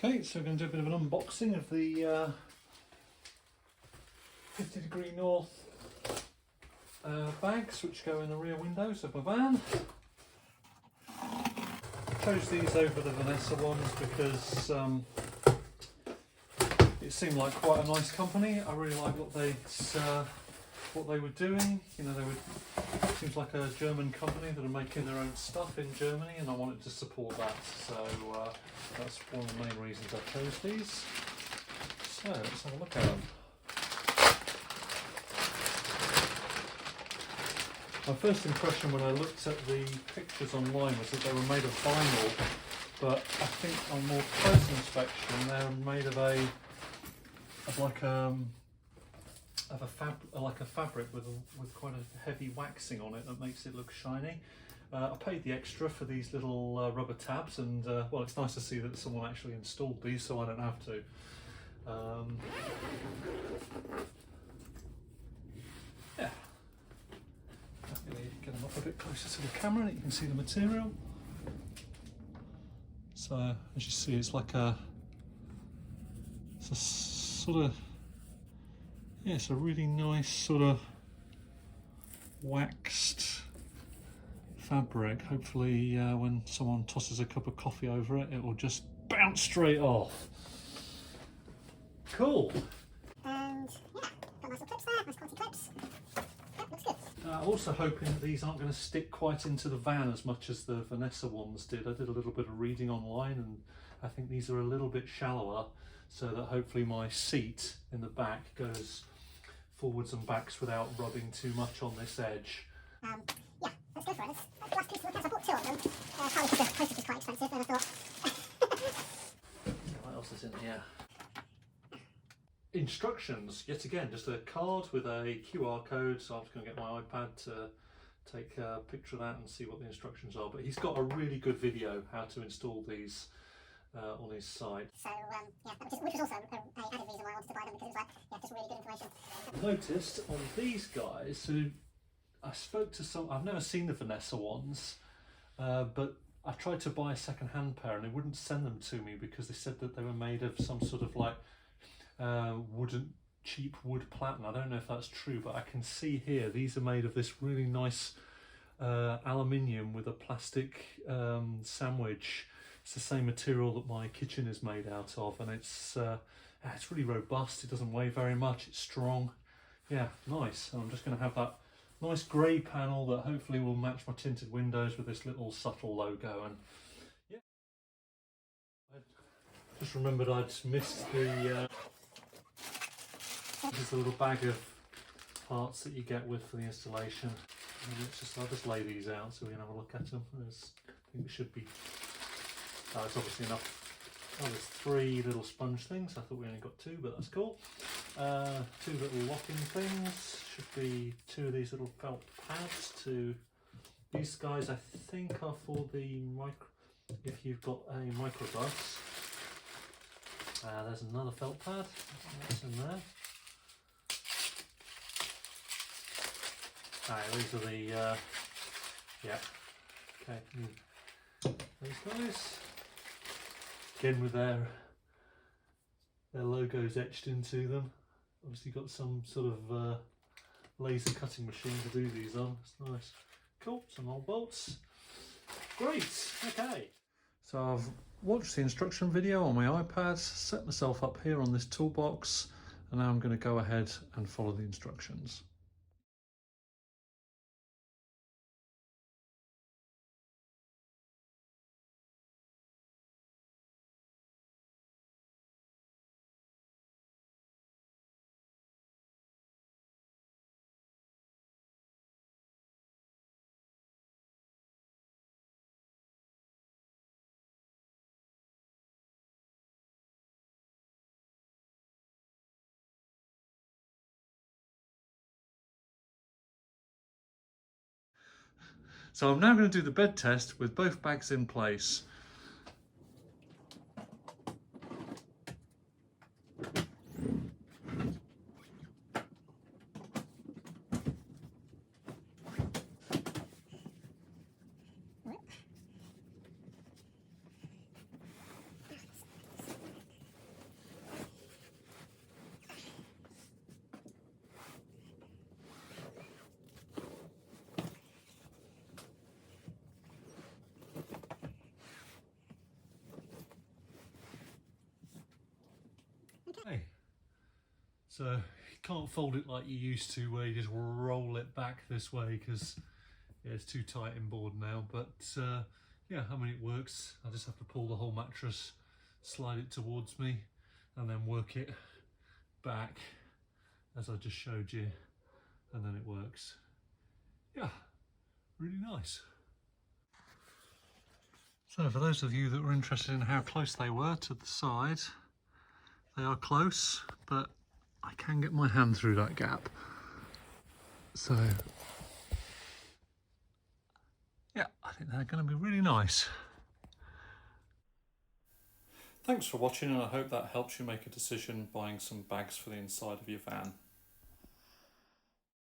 Okay, so we're going to do a bit of an unboxing of the 50 degree north bags which go in the rear windows of my van. I chose these over the VanEssa ones because it seemed like quite a nice company. I really like what they were doing. You know, seems like a German company that are making their own stuff in Germany, and I wanted to support that. So that's one of the main reasons I chose these. So let's have a look at them. My first impression when I looked at the pictures online was that they were made of vinyl, but I think on more close inspection they're made of a fabric with quite a heavy waxing on it that makes it look shiny. I paid the extra for these little rubber tabs, and well, it's nice to see that someone actually installed these so I don't have to. Yeah. Get them up a bit closer to the camera and you can see the material. So as you see, it's a sort of, yeah, it's a really nice sort of waxed fabric. Hopefully when someone tosses a cup of coffee over it, it will just bounce straight off. Cool. And yeah, got nice little clips there, nice quality clips. Yep, looks good. Also hoping that these aren't going to stick quite into the van as much as the VanEssa ones did. I did a little bit of reading online and I think these are a little bit shallower, so that hopefully my seat in the back goes forwards and backs without rubbing too much on this edge. Yeah, let's go for it. That's the last piece of the case. I bought two of them. Partly because the postage is quite expensive, then I thought. What else is in here? Instructions, yet again, just a card with a QR code, so I'm just going to get my iPad to take a picture of that and see what the instructions are. But he's got a really good video how to install these on his site. So yeah, which was also an added reason why I wanted to buy them, because it was like, yeah, just really good information. I noticed on these guys, who I spoke to some, I've never seen the VanEssa ones, but I tried to buy a second-hand pair and they wouldn't send them to me because they said that they were made of some sort of like cheap wood platen. I don't know if that's true, but I can see here these are made of this really nice aluminium with a plastic sandwich. It's the same material that my kitchen is made out of, and it's really robust. It doesn't weigh very much. It's strong. Yeah, nice. And I'm just going to have that nice grey panel that hopefully will match my tinted windows with this little subtle logo. And yeah, I just remembered I'd missed the this is the little bag of parts that you get with for the installation. And I'll just lay these out so we can have a look at them. I think it should be. It's obviously enough. Oh, there's 3 little sponge things. I thought we only got 2, but that's cool. 2 little locking things. Should be 2 of these little felt pads. These guys I think are for the if you've got a microbus. There's another felt pad. That's in there. These are the yeah. Okay. Those guys. Again with their logos etched into them. Obviously got some sort of laser cutting machine to do these on. It's nice. Cool, some old bolts. Great, okay. So I've watched the instruction video on my iPad, set myself up here on this toolbox, and now I'm going to go ahead and follow the instructions. So I'm now going to do the bed test with both bags in place. So you can't fold it like you used to, where you just roll it back this way, because yeah, it's too tight inboard now. But yeah, I mean, it works. I just have to pull the whole mattress, slide it towards me, and then work it back as I just showed you, and then it works. Yeah, really nice. So for those of you that were interested in how close they were to the side, they are close, but I can get my hand through that gap. So yeah, I think they're going to be really nice. Thanks for watching, and I hope that helps you make a decision buying some bags for the inside of your van.